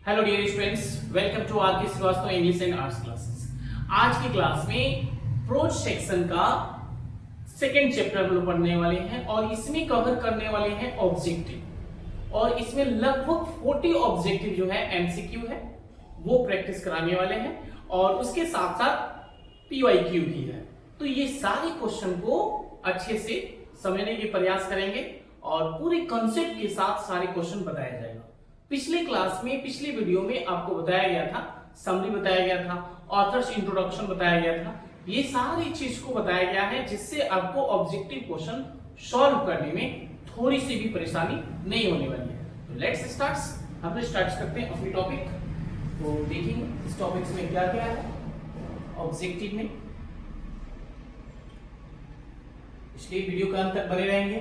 Hello dear students, welcome to R K Srivastava English and arts classes. आज की class में prose section का second chapter हम लोग पढ़ने वाले हैं और इसमें कवर करने वाले हैं ऑब्जेक्टिव। और इसमें लगभग 40 ऑब्जेक्टिव जो है एमसीक्यू है वो प्रैक्टिस कराने वाले हैं और उसके साथ साथ पीवाईक्यू भी है। तो ये सारे क्वेश्चन को अच्छे से समझने के प्रयास करेंगे और पूरे कॉन्सेप्ट के साथ सारे क्वेश्चन बताया जाएगा। पिछले क्लास में, पिछले वीडियो में आपको बताया गया था, समरी बताया गया था, ऑथर्स इंट्रोडक्शन बताया गया था। ये सारी चीज को बताया गया है जिससे आपको ऑब्जेक्टिव क्वेश्चन सॉल्व करने में थोड़ी सी भी परेशानी नहीं होने वाली है। तो लेट्स स्टार्ट। हम स्टार्ट करते हैं अपनी टॉपिक। तो देखेंगे इस टॉपिक में क्या क्या है ऑब्जेक्टिव में। इसलिए वीडियो का अंत तक बने रहेंगे।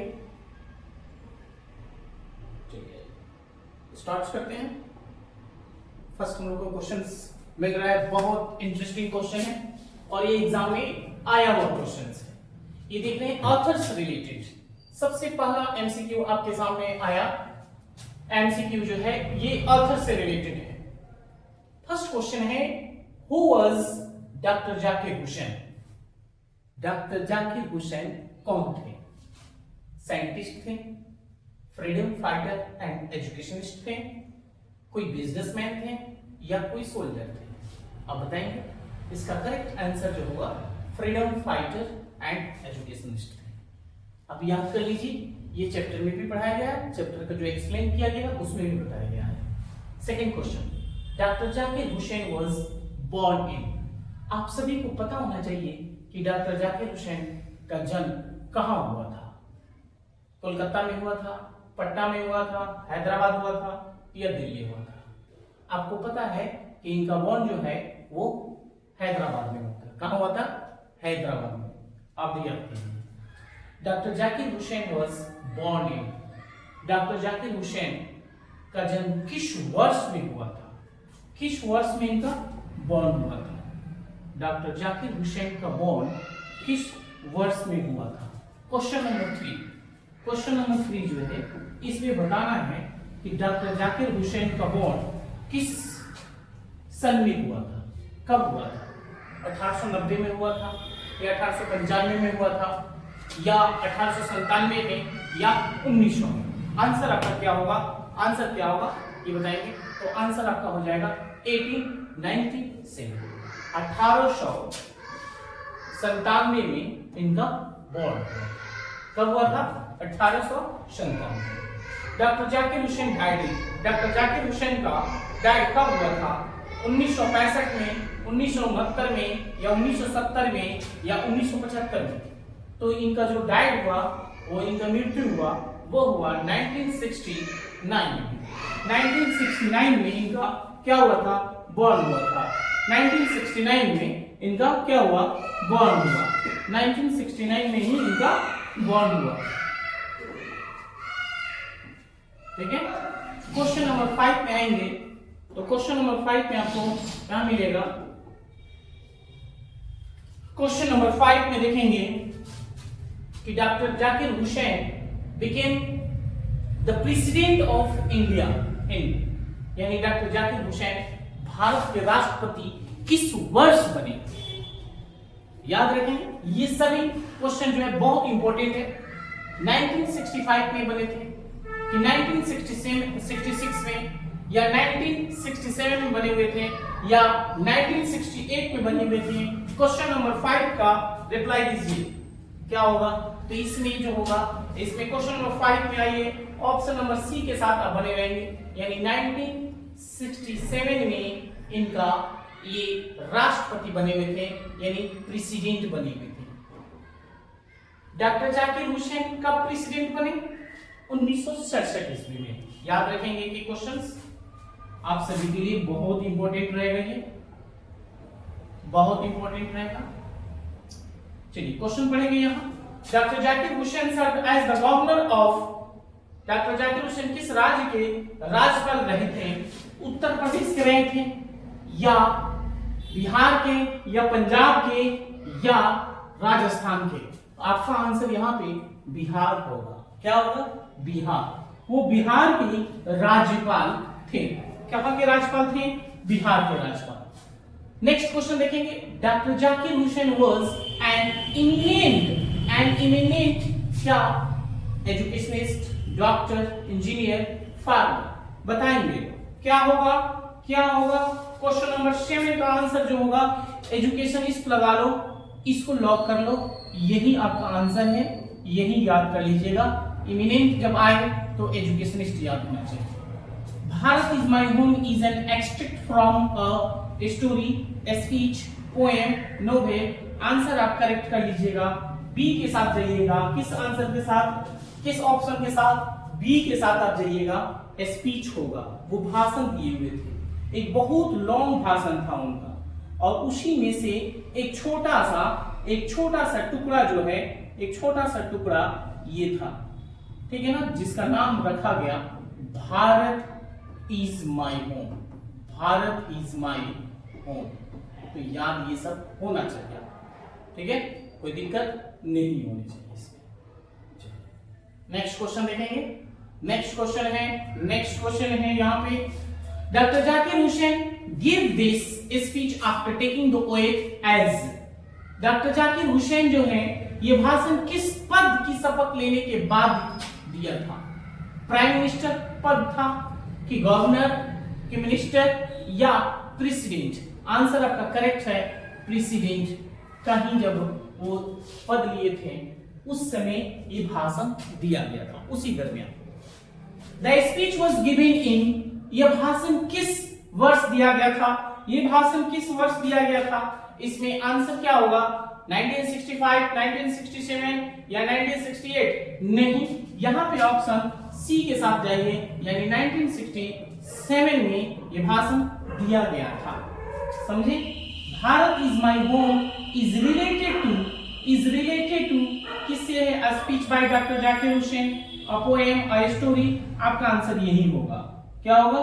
स्टार्ट करते हैं। फर्स्ट हम लोग को क्वेश्चंस मिल रहा है, बहुत इंटरेस्टिंग क्वेश्चन है और ये एग्जाम में आया हुआ क्वेश्चंस है। ये देख रहे हैं ऑथर से रिलेटेड। सबसे पहला एमसीक्यू आपके सामने आया, एमसीक्यू जो है ये ऑथर से रिलेटेड है। फर्स्ट क्वेश्चन है, who was doctor Zakir Hussain? Doctor Zakir Hussain कौन थे? साइंटिस्ट थे, फ्रीडम फाइटर एंड एजुकेशनिस्ट थे, कोई बिजनेसमैन थे या कोई सोल्जर थे? अब बताएंगे। इसका करेक्ट आंसर जो होगा फ्रीडम फाइटर एंड एजुकेशनिस्ट थे। अब याद कर लीजिए, ये चैप्टर में भी पढ़ाया गया है, चैप्टर का जो एक्सप्लेन किया गया उसमें भी बताया गया है। Second question, doctor Zakir Hussain was born in. आप सभी को पता होना चाहिए कि डॉक्टर जाकिर हुसैन का जन्म कहाँ हुआ था। कोलकाता में हुआ था, पटना में हुआ था, हैदराबाद हुआ था या दिल्ली हुआ था? आपको पता है कि इनका बॉर्न जो है वो हैदराबाद में हुआ था। कहाँ हुआ था? हैदराबाद में। आप भी याद कीजिए, doctor Zakir Hussain was born in. Doctor Zakir Hussain का जन्म किस वर्ष में हुआ था? किस वर्ष में इनका बॉर्न हुआ था? डॉक्टर जाकिर हुसैन का बॉर्न किस वर्ष में हुआ था? Question number 3। क्वेश्चन नंबर 3 जो है इसमें बताना है कि डॉक्टर जाकिर हुसैन का बॉर्न किस सन में हुआ था, कब हुआ था? 1890 में हुआ था या 1895 में हुआ था या 1897 में या 1900 में? आंसर आपका क्या होगा? आंसर क्या होगा ये बताएंगे। तो आंसर आपका हो जाएगा 1897। 1897 में इनका बॉर्न कब हुआ था? 1897। Doctor Zakir Hussain died. Doctor Zakir Hussain का डाइड कब हुआ था? 1965 में, 1969 में या 1970 में या 1975 में? तो इनका जो डाइड हुआ, वो इनका मृत्यु हुआ, वो हुआ 1969 में। 1969 में इनका क्या हुआ था? बॉर्न हुआ था। 1969 में इनका क्या हुआ? बॉर्न हुआ। 1969 में ही इनका बॉर्न हुआ। ठीक है। क्वेश्चन नंबर 5 में आएंगे तो क्वेश्चन नंबर 5 में आपको क्या मिलेगा? क्वेश्चन नंबर 5 में देखेंगे कि doctor Zakir Hussain became the president of India in, यानी डॉक्टर जाकिर हुसैन भारत के राष्ट्रपति किस वर्ष बने? याद रखें, ये सभी क्वेश्चन जो है बहुत इंपॉर्टेंट है। 1965 में बने थे कि 1966 में या 1967 में बने हुए थे या 1968 में बने हुए थे? क्वेश्चन नंबर 5 का रिप्लाई दीजिए, क्या होगा? तो इसमें जो होगा, इसमें क्वेश्चन नंबर 5 में आइए, ऑप्शन नंबर सी के साथ आप बने रहेंगे, यानी 1967 में इनका ये राष्ट्रपति बने हुए थे, यानी प्रेसिडेंट बने हुए थे। डॉक्टर जाकिर हुसैन कब प्रेसिडेंट बने? 1967 ईस्वी में। याद रखेंगे कि क्वेश्चंस आप सभी के लिए बहुत इंपॉर्टेंट रहेगा, ये बहुत इंपॉर्टेंट रहेगा। चलिए क्वेश्चन पढ़ेंगे यहाँ। Doctor Zakir Hussain serve as the governor of. Doctor Zakir Hussain किस राज्य के राज्यपाल रहे थे? उत्तर प्रदेश के रहे थे या बिहार के या पंजाब के या राजस्थान के? आपका आंसर यहाँ पे बिहार होगा। क्या होगा? बिहार। वो बिहार के राज्यपाल थे। कहां के राज्यपाल थे? बिहार के राज्यपाल। नेक्स्ट क्वेश्चन देखेंगे, doctor Zakir Hussain was an eminent क्या? Educationist, doctor, engineer, farmer. बताएंगे क्या होगा, क्या होगा? क्वेश्चन नंबर 7 का आंसर जो होगा एजुकेशनिस्ट लगा लो, इसको लॉक कर लो, यही आपका आंसर है, यही याद कर लीजिएगा। इमिनेंट जब आए तो एजुकेशनिस्ट याद होना चाहिए। Bharat is my home is an extract from a story, speech, poem, novel. Answer आप करेक्ट कर लीजिएगा, बी के साथ जाइएगा। किस आंसर के साथ, किस ऑप्शन के साथ? बी के साथ आप जाइएगा, स्पीच होगा। वो भाषण दिए हुए थे, एक बहुत लॉन्ग भाषण था उनका, और उसी में से एक छोटा सा टुकड़ा जो है, एक छोटा सा टुकड़ा ये था, ठीक है ना, जिसका नाम रखा गया Bharat is my home. Bharat is my home. तो याद ये सब होना चाहिए, ठीक है, कोई दिक्कत नहीं होनी चाहिए इसमें। नेक्स्ट क्वेश्चन देखेंगे। नेक्स्ट क्वेश्चन है यहाँ पे, doctor Zakir Hussain give this speech after taking the oath as. Doctor Zakir Hussain जो है ये भाषण किस पद की शपथ लेने के बाद दिया था? प्राइम मिनिस्टर पद था, कि गवर्नर, कि मिनिस्टर, या प्रेसिडेंट? आंसर आपका करेक्ट है, प्रेसिडेंट का ही जब वो पद लिए थे उस समय ये भाषण दिया गया था, उसी दरमियान। The speech was given in, यह भाषण किस वर्ष दिया गया था? ये भाषण किस वर्ष दिया गया था? इसमें आंसर क्या होगा? 1965, 1967 या 1968? नहीं, यहां पे ऑप्शन सी के साथ जाइए, यानी 1967 में यह भाषण दिया गया था। समझे? Bharat is my home is related to किससे है? A speech by doctor Zakir Hussain, a poem, a story. आपका आंसर यही होगा। क्या होगा?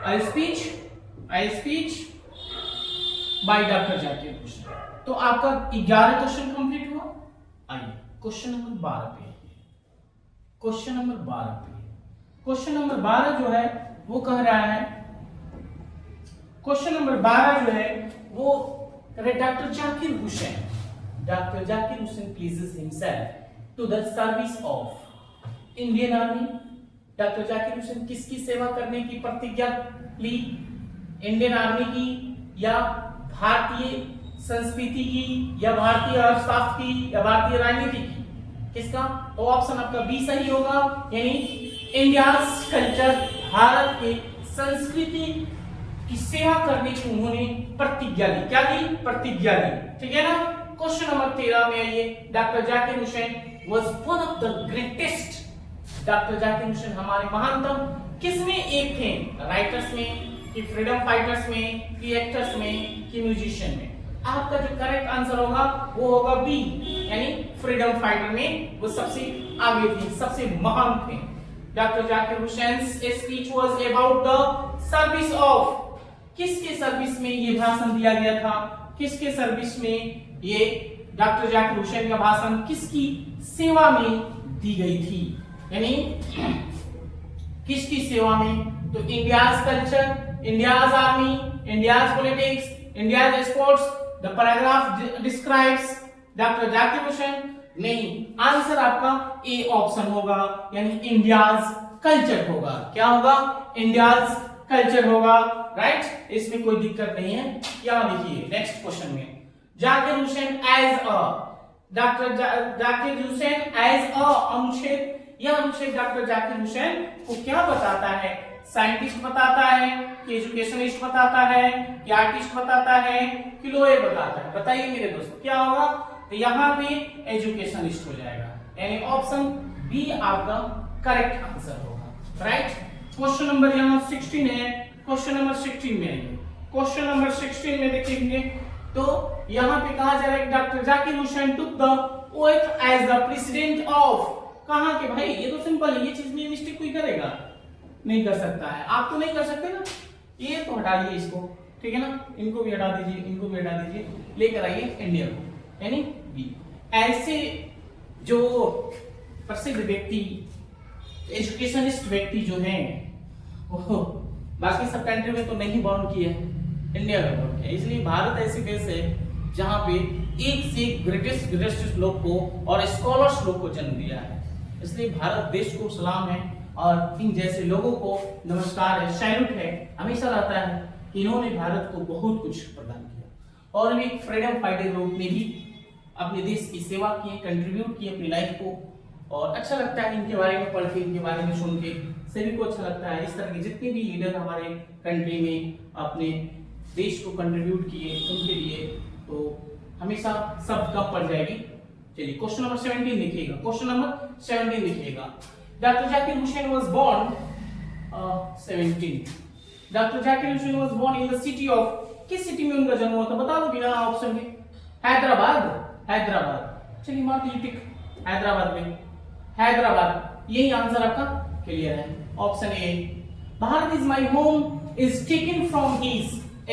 A speech by doctor Zakir Hussain. तो आपका 11 क्वेश्चन कंप्लीट हुआ। आइए क्वेश्चन नंबर 12 पे। क्वेश्चन नंबर 12 जो है वो कह रहा है, क्वेश्चन नंबर 12 जो है वो doctor Zakir Hussain pledges himself to the service of Indian army. Doctor Zakir Hussain किसकी सेवा करने की प्रतिज्ञा ली? इंडियन आर्मी की, या भारतीय संस्कृति की, या भारतीय अर्थशास्त्र की, या भारतीय राजनीति की? किसका? तो ऑप्शन आपका बी सही होगा, यानी इंडियाज कल्चर, भारत के संस्कृति की सेवा करने की उन्होंने प्रतिज्ञा ली। क्या ली? प्रतिज्ञा ली। ठीक है ना। क्वेश्चन नंबर 13 में आइए। Doctor Zakir Hussain was one of the greatest. Doctor Zakir Hussain हमारे महानतम किसमें एक थे? राइटर्स में, कि फ्रीडम फाइटर्स में, कि एक्टर्स में, कि म्यूजिशियन में? आपका जो करेक्ट आंसर होगा वो होगा बी, यानी फ्रीडम फाइटर में वो सबसे आगे थे, सबसे महान थे। Doctor Zakir Hussain speech was about the service of, किसके सर्विस में ये भाषण दिया गया था? किसके सर्विस में ये डॉक्टर जाकिर हुसैन का भाषण किसकी सेवा में दी गई थी? यानी किसकी सेवा में? तो India's culture, India's army, India's politics, India's sports. The paragraph describes doctor Zakir Hussain. नहीं, आंसर आपका ए ऑप्शन होगा, यानी इंडियाज कल्चर होगा। क्या होगा? इंडियाज कल्चर होगा। राइट, इसमें कोई दिक्कत नहीं है। क्या लिखिए नेक्स्ट क्वेश्चन में, Zakir Hussain as a, doctor Zakir Hussain as a अनुच्छेद, यह अनुच्छेद डॉक्टर जाकिर हुसैन को क्या बताता है? साइंटिस्ट बताता है, कि एजुकेशनिस्ट बताता है, कि आर्टिस्ट बताता है, कि लॉयर बताता है? बताइए मेरे दोस्तों, क्या होगा? तो यहाँ पे एजुकेशनिस्ट हो जाएगा, यानी ऑप्शन बी आपका करेक्ट आंसर होगा। राइट। क्वेश्चन नंबर यहाँ 16 है। क्वेश्चन नंबर 16 में आइए। क्वेश्चन नंबर 16 में देखेंगे तो यहाँ पे कहा जा रहा है doctor Zakir Hussain took the oath as the president of, कहाँ के? भाई ये तो सिंपल है, ये चीज में मिस्टेक कोई करेगा नहीं कर सकता है। आप तो नहीं कर सकते ना, ये तो हटाइए इसको, ठीक है ना, इनको भी हटा दीजिए, इनको भी हटा दीजिए, लेकर आइए इंडिया को, यानी बी। ऐसे जो प्रसिद्ध व्यक्ति, एजुकेशनिस्ट व्यक्ति जो हैं, वो बाकी सब कंट्री में तो नहीं बॉर्न किए हैं, इंडिया में बॉर्न किया। इसलिए भारत ऐसी देश है जहां पे एक से एक ग्रेटेस्ट लोग को और स्कॉलर्स लोग को जन्म दिया है। इसलिए भारत देश को सलाम है और इन जैसे लोगों को नमस्कार है, सैल्यूट है। हमेशा रहता है कि इन्होंने भारत को बहुत कुछ प्रदान किया और भी फ्रीडम फाइटर लोग ने भी अपने देश की सेवा की, कंट्रीब्यूट की अपनी लाइफ को। और अच्छा लगता है इनके बारे में पढ़ के, इनके बारे में सुन के, सभी को अच्छा लगता है। इस तरह के जितने भी लीडर हमारे कंट्री में अपने देश को कंट्रीब्यूट किए उनके लिए तो हमेशा सब कम पड़ जाएगी। चलिए क्वेश्चन नंबर 17 देखिएगा। क्वेश्चन नंबर 17 देखिएगा। Doctor Zakir Hussain was born 17। Doctor Zakir Hussain was born in the city of, किस सिटी में उनका जन्म हुआ था बता दो बिना ऑप्शन के। हैदराबाद। हैदराबाद। चलिए मार दीजिए टिक, हैदराबाद में, हैदराबाद। यही आंसर आपका क्लियर है, option A. Bharat is my home is taken from his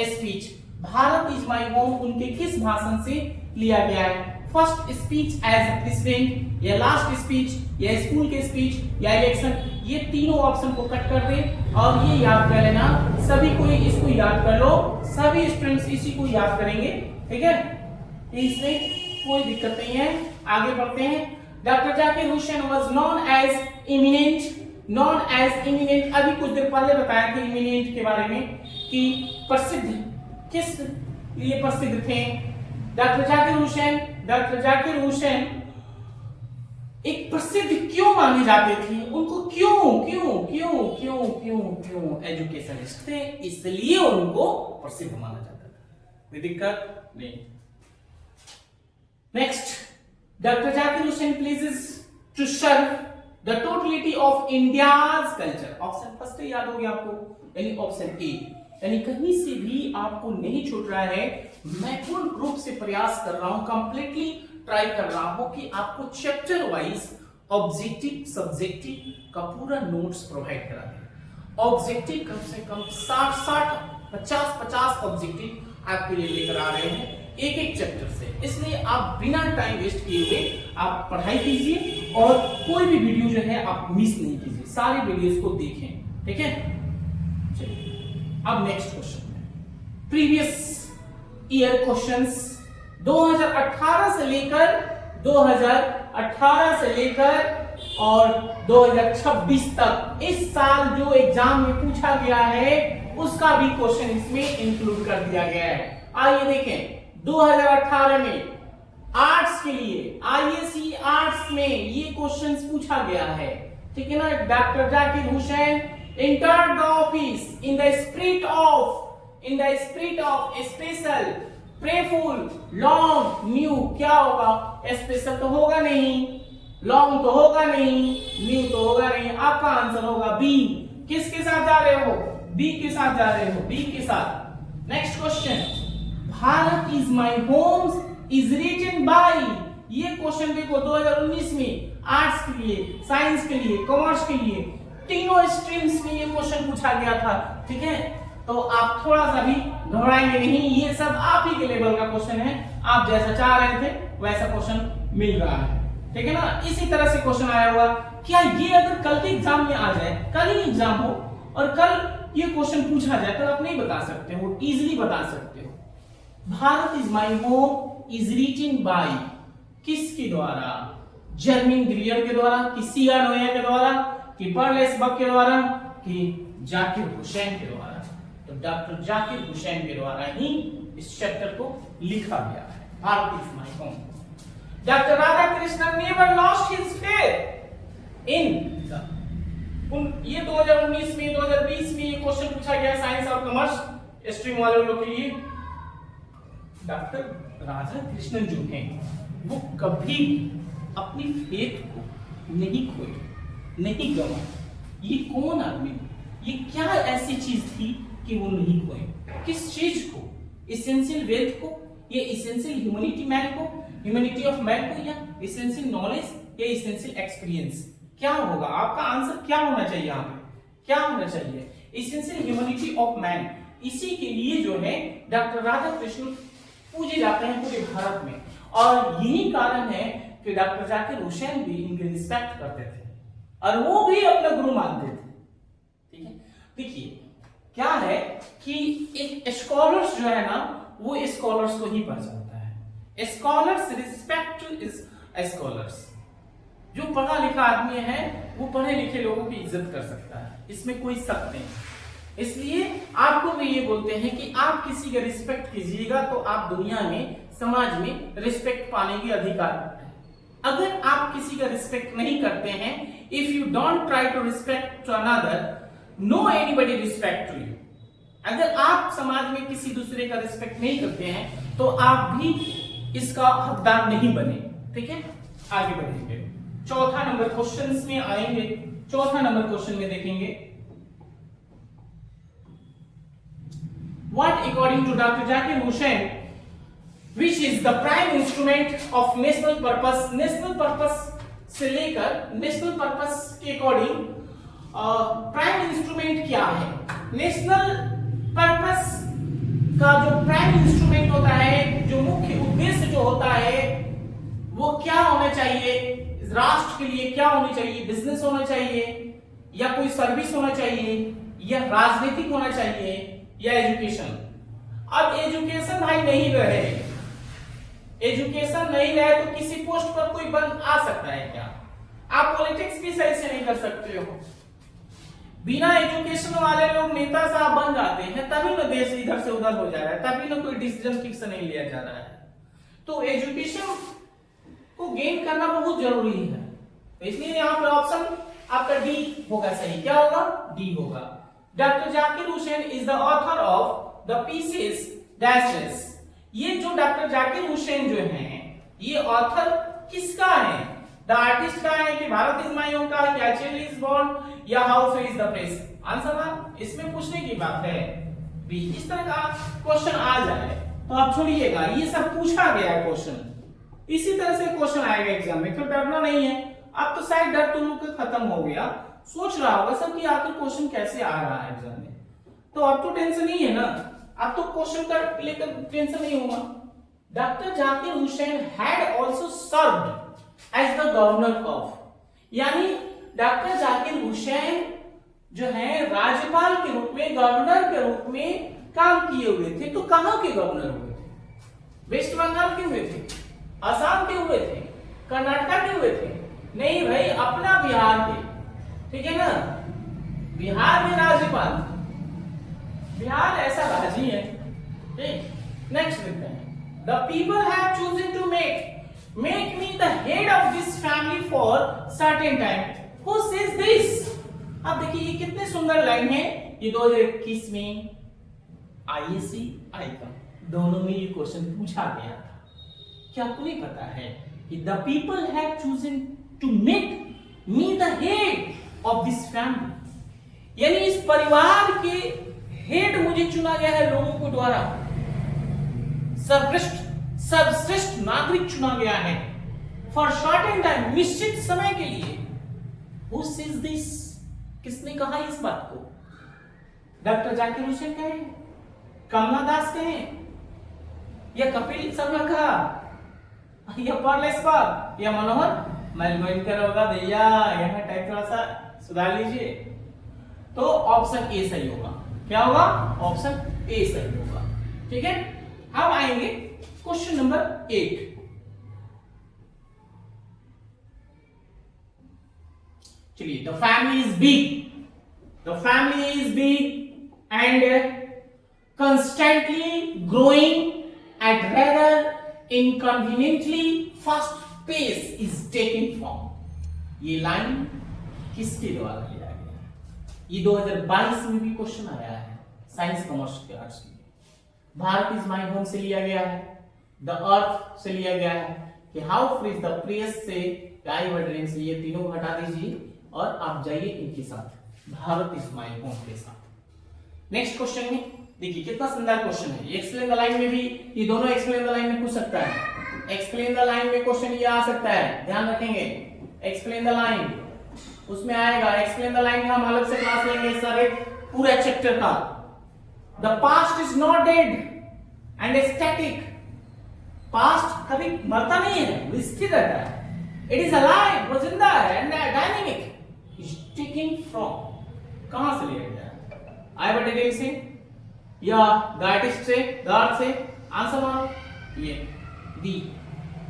speech. Bharat is my home उनके किस भाषण से लिया गया है? फर्स्ट स्पीच एज प्रेसिडेंट, या लास्ट स्पीच, या स्कूल के स्पीच, या इलेक्शन। ये तीनों ऑप्शन को कट कर दे और ये याद कर लेना। सभी को इसको याद कर लो, सभी स्टूडेंट्स इसी को याद करेंगे, ठीक है? इसमें कोई दिक्कत नहीं है। आगे बढ़ते हैं। Doctor Zakir Hussain was known as eminent. Known as eminent, अभी कुछ देर पहले बताया था इमिनेंट के बारे में कि प्रसिद्ध, किस लिए प्रसिद्ध थे? डॉक्टर जाकिर हुसैन एक प्रसिद्ध क्यों माने जाते थे? उनको क्यों क्यों क्यों क्यों क्यों क्यों एजुकेशनिस्ट थे, इसलिए उनको प्रसिद्ध माना जाता था। कोई दिक्कत नहीं। Next, doctor Zakir Hussain pledges to serve the totality of India's culture. Option first याद हो गया आपको, यानी ऑप्शन ए। यानी कहीं से भी आपको नहीं छूट रहा है। मैं पूर्ण रूप से प्रयास कर रहा हूं, कंप्लीटली ट्राई कर रहा हूं कि आपको चैप्टर वाइज ऑब्जेक्टिव सब्जेक्टिव का पूरा नोट्स प्रोवाइड करा दें। ऑब्जेक्टिव कम से कम 60 50 ऑब्जेक्टिव आपके लिए लेकर आ रहे हैं एक एक चैप्टर से। इसलिए आप बिना टाइम वेस्ट किए हुए आप पढ़ाई कीजिए और कोई भी वीडियो जो है आप मिस नहीं कीजिए, सारे वीडियोस को देखें, ठीक है? चलिए अब नेक्स्ट क्वेश्चन है प्रीवियस ईयर क्वेश्चंस 2018 से लेकर और 2026 तक इस साल जो एग्जाम में पूछा गया है उसका भी क्वेश्चन इसमें इंक्लूड कर दिया गया है। आइए देखें 2018 में आर्ट्स के लिए, आईएससी आर्ट्स में ये क्वेश्चंस पूछा गया है, ठीक है ना? Doctor Zakir Hussain entered the office in the spirit of special, prayerful, long, new। क्या होगा? स्पेशल तो होगा नहीं, लॉन्ग तो होगा नहीं, न्यू तो होगा नहीं। आपका आंसर होगा बी। किसके साथ जा रहे हो? बी के साथ जा रहे हो, बी के साथ। Next question, Bharat is my home is written by. ये क्वेश्चन देखो 2019 में आर्ट्स के लिए, साइंस के लिए, कॉमर्स के लिए, तीनों स्ट्रीम्स में ये क्वेश्चन पूछा गया था, ठीक है? तो आप थोड़ा सा भी घबराएंगे नहीं, ये सब आप ही के लेवल का क्वेश्चन है। आप जैसा चाह रहे थे वैसा क्वेश्चन मिल रहा है, ठीक है ना? इसी तरह से क्वेश्चन आया हुआ। क्या ये अगर कल के एग्जाम में आ जाए, कल ही एग्जाम हो और कल ये क्वेश्चन पूछा जाए तो आप नहीं बता सकते हो, इजीली बता सकते हो। Bharat is my home is written by, किसके द्वारा? जर्मिन ग्रियर के द्वारा, कि सी.आर. नोएह के द्वारा, कि पर्लेस बक के द्वारा, कि जाकिर हुसैन के द्वारा? तो डॉक्टर जाकिर हुसैन के द्वारा ही इस चैप्टर को लिखा गया है, Bharat is my home. Doctor Radhakrishnan never lost his faith in ये 2019 में 2020 में ये क्वेश्चन पूछा गया साइंस और कॉमर्स स्ट्रीम वाले लोगों के लिए। डॉक्टर राधाकृष्णन जो हैं वो कभी अपनी फेथ को नहीं खोए, नहीं गवाए। ये कौन आदमी, ये क्या ऐसी चीज थी कि वो नहीं खोए? किस चीज को? एसेंशियल वेल्थ को, ये एसेंशियल ह्यूमैनिटी मैन को, ह्यूमैनिटी ऑफ मैन को, या एसेंशियल नॉलेज, या एसेंशियल एक्सपीरियंस? क्या होगा आपका आंसर? क्या होना चाहिए यहाँ पे? क्या होना चाहिए? Essential humanity of man. इसी के लिए जो है डॉक्टर राधाकृष्णन पूजे जाते हैं पूरे भारत में, और यही कारण है कि डॉक्टर जाकिर हुसैन भी इनके रिस्पेक्ट करते थे और वो भी अपना गुरु मानते थे, ठीक है? देखिए क्या है कि एक स्कॉलर्स जो है ना वो स्कॉलर्स को ही पहचानता है। Scholars respect is scholars. जो पढ़ा लिखा आदमी है वो पढ़े लिखे लोगों की इज्जत कर सकता है, इसमें कोई शक नहीं। इसलिए आपको भी ये बोलते हैं कि आप किसी का रिस्पेक्ट कीजिएगा तो आप दुनिया में, समाज में रिस्पेक्ट पाने की अधिकार रखते हैं। अगर आप किसी का रिस्पेक्ट नहीं करते हैं, if you don't try to respect to another, no anybody respect to you. अगर आप समाज में किसी दूसरे का रिस्पेक्ट नहीं करते हैं तो आप भी इसका हकदार नहीं बने। ठीक है, आगे बढ़ेंगे। चौथा नंबर क्वेश्चंस में आएंगे। चौथा नंबर क्वेश्चन में देखेंगे, what according to doctor Zakir Hussain which is the prime instrument of national purpose. National purpose से लेकर नेशनल पर्पस के अकॉर्डिंग प्राइम इंस्ट्रूमेंट क्या है। नेशनल पर्पस का जो प्राइम इंस्ट्रूमेंट होता है, जो मुख्य उद्देश्य जो होता है वो क्या होना चाहिए, राष्ट्र के लिए क्या होनी चाहिए, बिजनेस होना चाहिए या कोई सर्विस होना चाहिए या राजनीतिक होना चाहिए या एजुकेशन। अब एजुकेशन भाई नहीं रहे, एजुकेशन नहीं रहे तो किसी पोस्ट पर कोई बंद आ सकता है क्या? आप पॉलिटिक्स भी सही से नहीं कर सकते हो। बिना एजुकेशन वाले लोग नेता साहब बन जाते हैं, तभी ना देश इधर से उधर हो जा रहा है, तभी ना कोई डिसीजन ठीक से नहीं लिया जा रहा है। तो एजुकेशन को गेन करना बहुत जरूरी है। तो इसलिए यहाँ पे ऑप्शन आपका डी होगा सही। क्या होगा? डी होगा। Doctor Zakir Hussain is the author of the pieces dashes. ये जो डॉक्टर जाकिर हुसैन जो हैं, ये ऑथर किसका है? द आर्टिस्ट का है कि भारत इज माय होम का, क्या चिल इज बॉर्न या how free is the press? Answer ना, इसमें पूछने की बात है। बी, इस तरह का क्वेश्चन आ जाए तो आप छोड़िएगा, ये सब पूछा गया है क्वेश्चन, इसी तरह से क्वेश्चन आएगा एग्जाम में, तो डरना नहीं है। अब तो शायद डर तुम लोग का खत्म हो गया, सोच रहा होगा सब कि आखिर क्वेश्चन कैसे आ रहा है एग्जाम में। तो अब तो टेंशन नहीं है ना, अब तो क्वेश्चन का लेकर टेंशन नहीं होगा। Doctor Zakir Hussain had also served as the governor of, यानी डॉक्टर जाकिर हुसैन जो है राज्यपाल के रूप में, गवर्नर के रूप में काम किए हुए थे। तो कहां के गवर्नर हुए थे? वेस्ट बंगाल के हुए थे, असम के हुए थे, कर्नाटक के हुए थे? नहीं भाई, अपना बिहार के। ठीक है ना, बिहार में राज्यपाल, बिहार ऐसा राज्य है। ठीक, नेक्स्ट देखते हैं। The people have chosen to make me the head of this family for certain time. Who says this? अब देखिए ये कितने सुंदर लाइन है। ये 2021 में आईएससी आएगा, दोनों में ये क्वेश्चन पूछा गया था। क्या तुम्हें पता है कि the people have chosen to make me the head of this family, यानी इस परिवार के हेड मुझे चुना गया है लोगों को द्वारा, सर्वश्रेष्ठ नागरिक चुना गया है फॉर सर्टेन टाइम, निश्चित समय के लिए। Who says this? किसने कहा इस बात को? डॉक्टर जाकिर हुसैन कहे, कमला दास कहे, या कपिल शर्मा कहा, या पार्लेस बाग, या मनोहर मैलगोइनकर होगा भैया, यहाँ टाइप थोड़ा सा सुधार लीजिए। तो ऑप्शन ए सही होगा। क्या होगा? ऑप्शन ए सही होगा। ठीक है, अब आएंगे क्वेश्चन नंबर 8। चलिए, the family is big, the family is big and constantly growing at rather inconveniently fast pace is taken from। ये लाइन किसके द्वारा लिया गया है? ये 2022 में भी क्वेश्चन आया है साइंस कॉमर्स के आर्ट्स में। भारत इज माय होम से लिया गया है, द अर्थ से लिया गया है, कि how free is the press से गाय वर्ड से, ये तीनों हटा दीजिए और आप जाइए इनके साथ, भारत इज माय होम के साथ। नेक्स्ट क्वेश्चन में देखिए कितना सुंदर क्वेश्चन है। एक्सप्लेन द लाइन में भी ये दोनों एक्सप्लेन द लाइन में पूछ सकता है। एक्सप्लेन द लाइन में क्वेश्चन ये आ सकता है, ध्यान रखेंगे। एक्सप्लेन द लाइन उसमें आएगा। एक्सप्लेन द लाइन हम अलग से क्लास लेंगे सर, एक पूरा चैप्टर का। The past is not dead and static. Past कभी मरता नहीं है, वो स्थिर रहता है। इट इज अलाइव, वो जिंदा है, and dynamic. Is taking from, कहां से लिया गया? आर्यभट्ट ने से या द आर्टिस्ट से, द आर्ट से, आंसर मानो ये डी।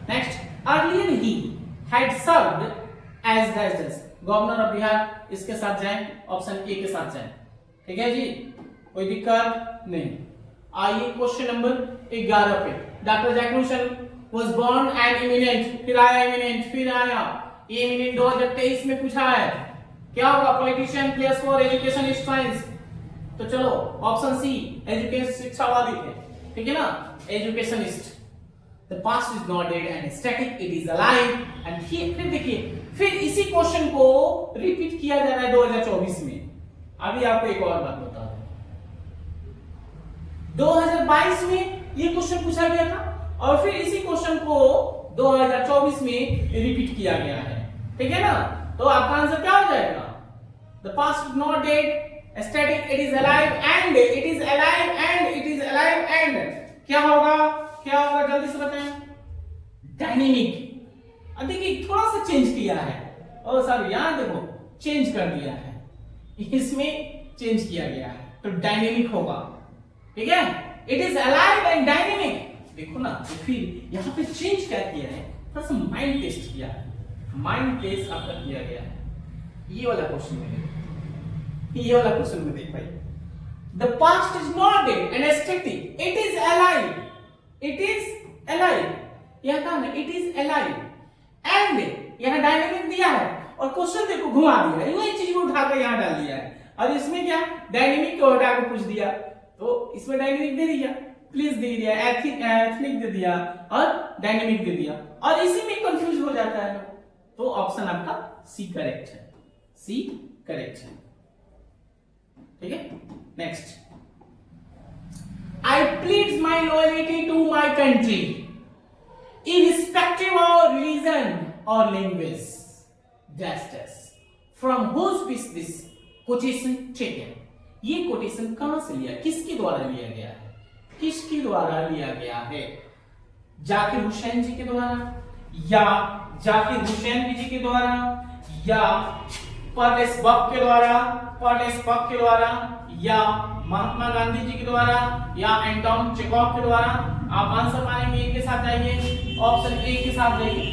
नेक्स्ट, अर्लियर ही had served as the governor of Bihar, इसके साथ जाएं, ऑप्शन ए के साथ जाएं। ठीक है जी, कोई दिक्कत नहीं। आइए क्वेश्चन नंबर 11 पे। Doctor Zakir Hussain was born an eminent, फिर आया eminent, फिर आया ये eminent 2023 में पूछा है क्या होगा, पॉलिटिशियन प्लेयर्स फॉर एजुकेशन स्ट्राइन्स। तो चलो ऑप्शन सी एजुकेशन शिक्षावादी थे, ठीक है ना, educationist. The past is not dead and static, it is alive and फिर देखिए, फिर इसी क्वेश्चन को रिपीट किया जा रहा है 2024 में। अभी आपको एक और बात बता दूं, 2022 में ये क्वेश्चन पूछा गया था और फिर इसी क्वेश्चन को 2024 में रिपीट किया गया है, ठीक है ना। तो आपका आंसर क्या हो जाएगा, the past is not dead, static, it is alive and it is alive and it is alive and क्या होगा, क्या होगा जल्दी से बताएं, डायनेमिक। अब देखिए थोड़ा सा चेंज किया है, और सर यहां देखो चेंज कर दिया है, इसमें चेंज किया गया है, तो डायनेमिक होगा, ठीक है। It is alive and dynamic, देखो ना, तो फिर यहाँ पे चेंज क्या किया है, थोड़ा सा माइंड टेस्ट किया है, माइंड टेस्ट आपका किया गया है। ये वाला क्वेश्चन में देख, ये वाला क्वेश्चन में देख भाई, the past is not dead and static, it is alive, it is alive, यह कहा ना इट इज अलाइव एंड यहां डायनेमिक दिया है, और क्वेश्चन देखो घुमा दिया है, वही चीज को उठाकर यहां डाल दिया है, और इसमें क्या डायनेमिक को हटा के पूछ दिया, तो इसमें डायनेमिक दे दिया, प्लीज दे दिया, एथनिक दे दिया और डायनेमिक दे दिया, और इसी में कंफ्यूज हो जाता है। तो ऑप्शन आपका सी करेक्ट है, सी करेक्ट है, ठीक है। Next, I plead my loyalty to my country irrespective of religion or language, justice from whose speech this quotation taken। ये quotation कहां से लिया, किसके द्वारा लिया गया है, किसके द्वारा लिया गया है, जाकिर हुसैन जी के द्वारा, या जाकिर हुसैन जी के द्वारा, या परवेज बक के द्वारा, परवेज बक के द्वारा, या महात्मा गांधी जी के द्वारा, या एंटोन चेखोव के द्वारा। आप आंसर पाएंगे एक के साथ जाइए, ऑप्शन ए के साथ जाइए,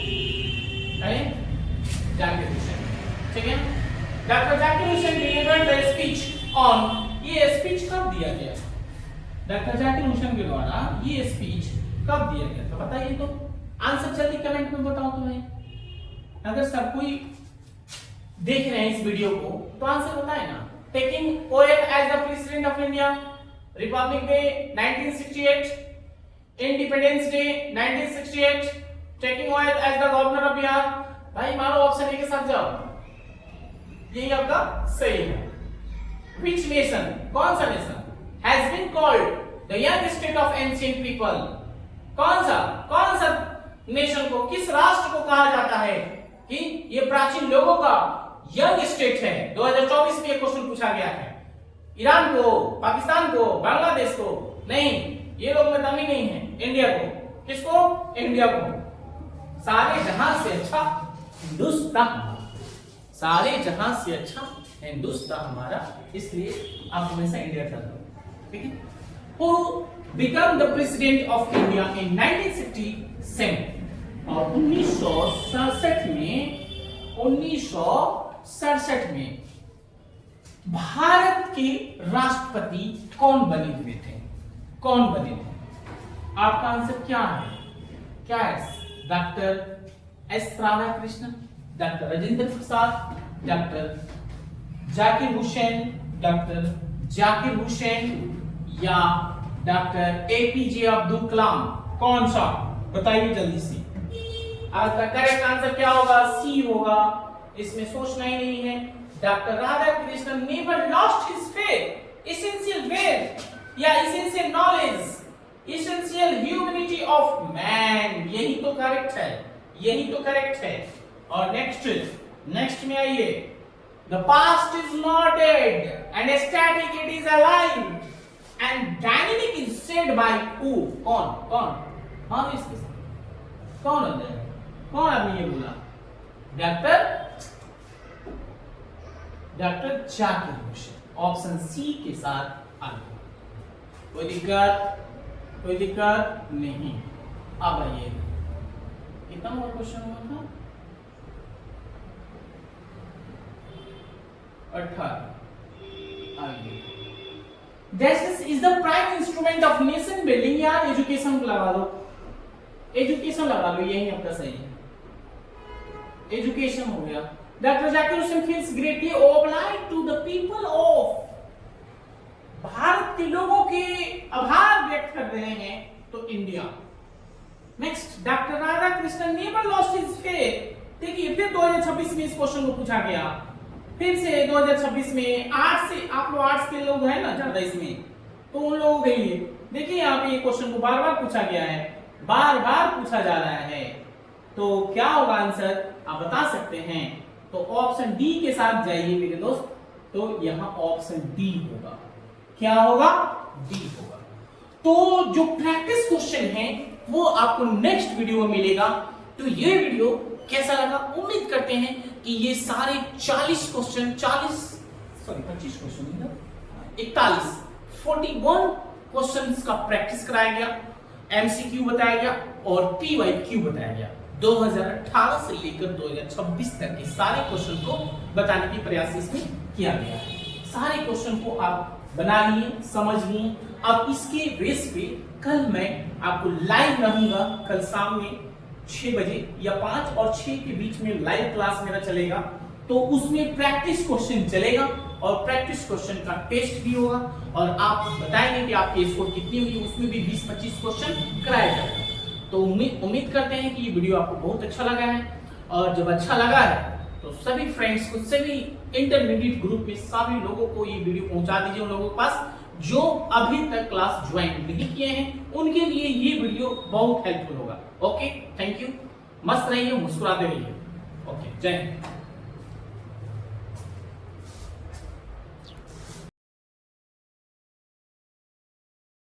जाकिर हुसैन, ठीक है। Doctor Zakir Hussain delivered the speech on, ये स्पीच कब दिया गया, डॉक्टर जाकिर हुसैन के द्वारा ये स्पीच कब दिया गया, तो बताइए, तो आंसर जल्दी कमेंट में बताओ तुम्हें। अगर सब कोई देख रहे हैं इस वीडियो को तो आंसर बताए ना। Taking oath as the president of India, republic day 1968, independence day 1968, taking oath as the governor of Bihar. भाई मारो ऑप्शन ए के साथ जाओ, यही आपका सही है। Which nation, कौन सा nation has been called the young state of ancient people? कौन सा नेशन को, किस राष्ट्र को कहा जाता है कि ये प्राचीन लोगों का यंग स्टेट है। 2024 में ये क्वेश्चन पूछा गया है। ईरान को, पाकिस्तान को, बांग्लादेश को नहीं, ये लोग में दमी नहीं है। इंडिया को, किसको, इंडिया को। सारे जहां से अच्छा हिंदुस्तान, सारे जहां से अच्छा हिंदुस्तान हमारा, इसलिए आप हमेशा इंडिया कर दो, ठीक है। Who became the president of India in 1967? और 1967 में भारत के राष्ट्रपति कौन बने हुए थे, कौन बने थे? आपका आंसर क्या है, क्या है? Doctor S Radhakrishnan, doctor Rajendra Prasad, doctor Zakir Hussain, doctor Zakir Hussain, या डॉक्टर एपीजे अब्दुल कलाम। कौन सा बताइए जल्दी से। आपका करेक्ट आंसर क्या होगा, सी होगा, इसमें सोचना ही नहीं है। Doctor Radhakrishnan never lost his faith, essential wealth या essential knowledge, essential humanity of man. यही तो करेक्ट है, यही तो करेक्ट है। और नेक्स्ट में आइए, the past is not dead and static, it is alive and dynamic is said by who? कौन? हाँ इसके साथ कौन होता है, कौन आदमी ये बोला? Doctor Zakir Hussain. Option C के साथ आ गया। कोई दिक्कत नहीं। अब आइए, कितना नंबर क्वेश्चन हुआ था? 18। आइए, Justice is the prime instrument of nation building। यार एजुकेशन लगा दो, एजुकेशन लगा लो, यही आपका सही है। एजुकेशन हो गया। Doctor Zakir Hussain feels greatly obliged to the people of, Bharat के लोगों के आभार व्यक्त कर रहे हैं तो India. Next, doctor Radha Krishnan never lost his faith. देखिए फिर 2026 में इस क्वेश्चन को पूछा गया, फिर से 2026 में आर्ट्स से, आप लोग आर्ट्स के लोग हैं ना ज्यादा इसमें, तो उन लोगों के लिए देखिए यहाँ पे ये क्वेश्चन को बार बार पूछा गया है, बार बार पूछा जा रहा है, तो क्या होगा आंसर आप बता सकते हैं? तो ऑप्शन डी के साथ जाइए मेरे दोस्त, तो यहाँ ऑप्शन डी होगा। क्या होगा? डी होगा। तो जो प्रैक्टिस क्वेश्चन है वो आपको नेक्स्ट वीडियो में मिलेगा। तो ये वीडियो कैसा लगा उम्मीद करते हैं कि ये सारे 40 क्वेश्चन, 25 क्वेश्चन, 41 क्वेश्चंस का प्रैक्टिस कराया गया, एमसीक्यू बताया गया और पीवाईक्यू बताया गया। 2018 से लेकर 2026 तक के सारे क्वेश्चन को बताने की प्रयास इसमें किया गया है। सारे क्वेश्चन को आप बना लिए, समझ लिए। अब इसके बेस पे कल मैं आपको लाइव रहूंगा, कल शाम में 6 बजे या 5 और 6 के बीच में लाइव क्लास मेरा चलेगा, तो उसमें प्रैक्टिस क्वेश्चन चलेगा और प्रैक्टिस क्वेश्चन का टेस्ट भी होगा और आप बताएंगे कि आपके स्कोर कितनी हुई, उसमें भी 20-25 क्वेश्चन कराया जाएगा। तो उम्मीद करते हैं कि ये वीडियो आपको बहुत अच्छा लगा है, और जब अच्छा लगा है तो सभी फ्रेंड्स को, सभी इंटरमीडिएट ग्रुप में सभी लोगों को ये वीडियो पहुंचा दीजिए, उन लोगों के पास जो अभी तक क्लास ज्वाइन नहीं किए हैं, उनके लिए ये वीडियो बहुत हेल्पफुल होगा। ओके, थैंक यू, मस्त रहिए, मुस्कुराते रहिए। ओके, जय हिंद।